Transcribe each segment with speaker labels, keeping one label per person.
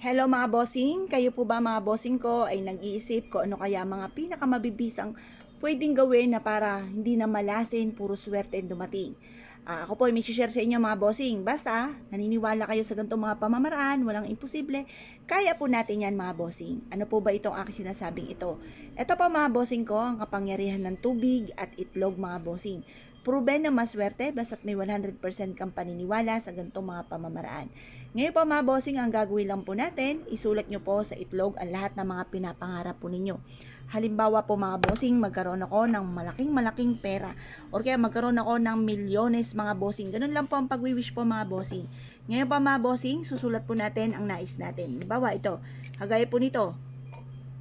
Speaker 1: Hello mga bossing, kayo po ba mga bossing ko ay nag-iisip ko ano kaya mga pinakamabibisang pwedeng gawin na para hindi na malasin, puro swerte ang dumating. Ako po ay may share sa inyo mga bossing. Basta, naniniwala kayo sa ganitong mga pamamaraan, walang imposible, kaya po natin yan mga bossing. Ano po ba itong aking sinasabing ito? Ito pa mga bossing ko, ang kapangyarihan ng tubig at itlog mga bossing. Proven na maswerte basta't may 100% kang paniniwala sa ganitong mga pamamaraan. Ngayon po mga bossing, ang gagawin lang po natin, isulat nyo po sa itlog ang lahat ng mga pinapangarap po ninyo. Halimbawa po mga bossing, magkaroon ako ng malaking pera or kaya magkaroon ako ng milyones mga bossing. Ganun lang po ang pag-wish po mga bossing. Ngayon pa mga bossing, susulat po natin ang nais natin. Halimbawa ito, kagaya po nito,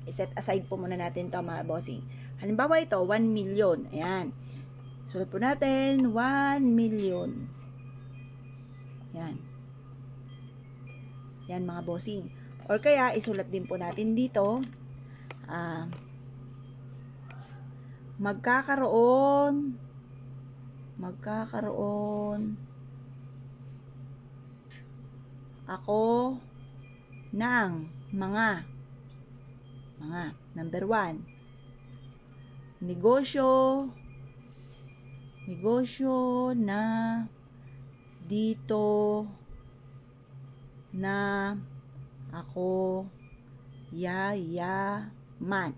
Speaker 1: iset aside po muna natin to mga bossing. Halimbawa ito, 1 million. Ayan. Sulat po natin, 1 million. Yan. Yan mga bossing. Or kaya, isulat din po natin dito, magkakaroon ako ng mga number 1, negosyo na dito na ako yayaman.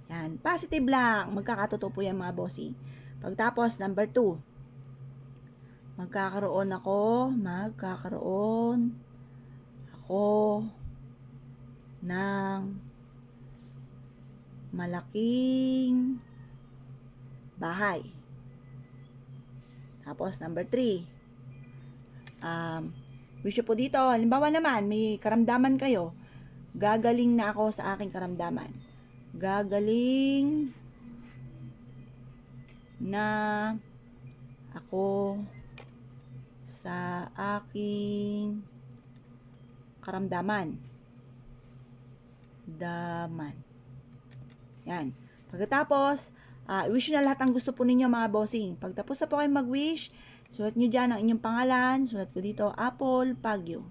Speaker 1: Yan, positive lang. Magkakatotoo po yan mga bossing. Pagtapos, number 2, magkakaroon ako ng malaking bahay. Tapos, number 3, wish po dito, halimbawa naman, may karamdaman kayo, gagaling na ako sa aking karamdaman. Gagaling na ako sa aking karamdaman. Yan. Pagkatapos, wish na lahat ang gusto po ninyo mga bossing. Pagtapos na po kayo mag-wish, sulat nyo dyan ang inyong pangalan. Sulat ko dito, Apple Pagyo.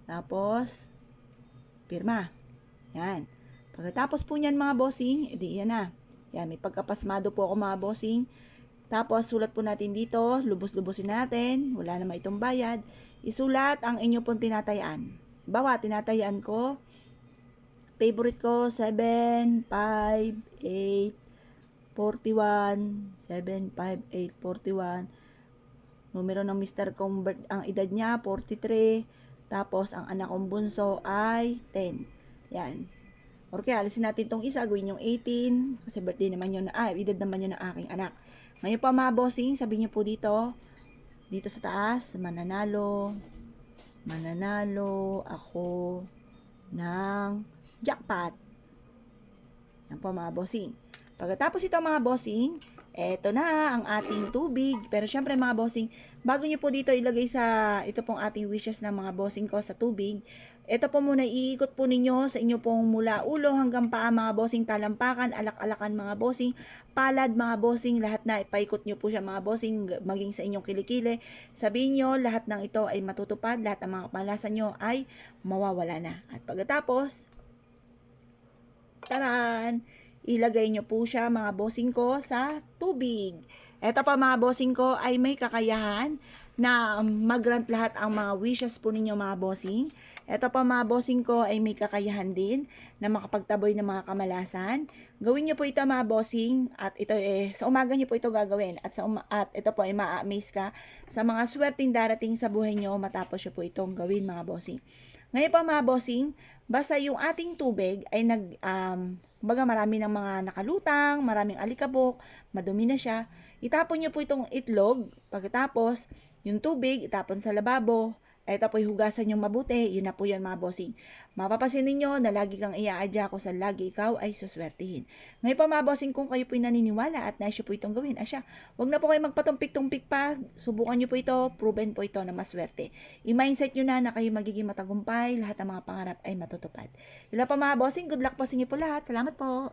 Speaker 1: Tapos, pirma. Yan. Pagkatapos po niyan mga bossing, edi yan na. Yan, may pagkapasmado po ako mga bossing. Tapos, sulat po natin dito, lubos-lubosin natin, wala naman itong bayad. Isulat ang inyo pong tinatayaan. Bawa, tinatayaan ko, favorite ko, 7, 5, 8, 41, 7, 5, 8, 41. Numero ng mister kong ang edad niya, 43. Tapos, ang anak kong bunso ay 10. Yan. Or kaya, alisin natin itong isa, gawin yung 18. Kasi birthday naman yun, edad naman yun ng aking anak. Ngayon pa mga bossing, sabihin niyo po dito sa taas, mananalo ako ng jackpot. Yan po mga bossing. Pagkatapos ito mga bossing, eto na ang ating tubig. Pero syempre mga bossing, bago nyo po dito ilagay sa ito pong ating wishes ng mga bossing ko sa tubig, ito po muna iikot po ninyo sa inyo pong mula ulo hanggang paa mga bossing, talampakan, alak-alakan mga bossing, palad mga bossing, lahat na ipaikot nyo po siya mga bossing, maging sa inyong kilikili. Sabihin nyo, lahat ng ito ay matutupad, lahat ng mga kamalasan nyo ay mawawala na. At pagkatapos, taran! Ilagay nyo po siya mga bossing ko sa tubig. Ito pa mga bossing ko ay may kakayahan na mag-grant lahat ang mga wishes po ninyo mga bossing. Ito pa mga bossing ko ay may kakayahan din na makapagtaboy ng mga kamalasan. Gawin nyo po ito mga bossing at ito sa umaga nyo po ito gagawin at ito po ay ma-amaze ka sa mga swerteng darating sa buhay nyo matapos nyo po itong gawin mga bossing. Ngayon pa mga bossing, basta yung ating tubig ay kumbaga marami ng mga nakalutang, maraming alikabok, madumi na siya. Itapon nyo po itong itlog, pagkatapos yung tubig, itapon sa lababo, ito po hugasan nyo mabuti, yun na po yan mga bossing. Mapapasin ninyo na lagi kang iaadya ko sa lagi ikaw ay suswertihin. Ngayon pa mga bossing, kung kayo po naniniwala at naisyo po itong gawin, huwag na po kayo magpatumpik-tumpik pa, subukan nyo po ito, proven po ito na maswerte. I-mindset nyo na kayo magiging matagumpay, lahat ng mga pangarap ay matutupad. Yun pa mga bossing, good luck po sa inyo po lahat. Salamat po.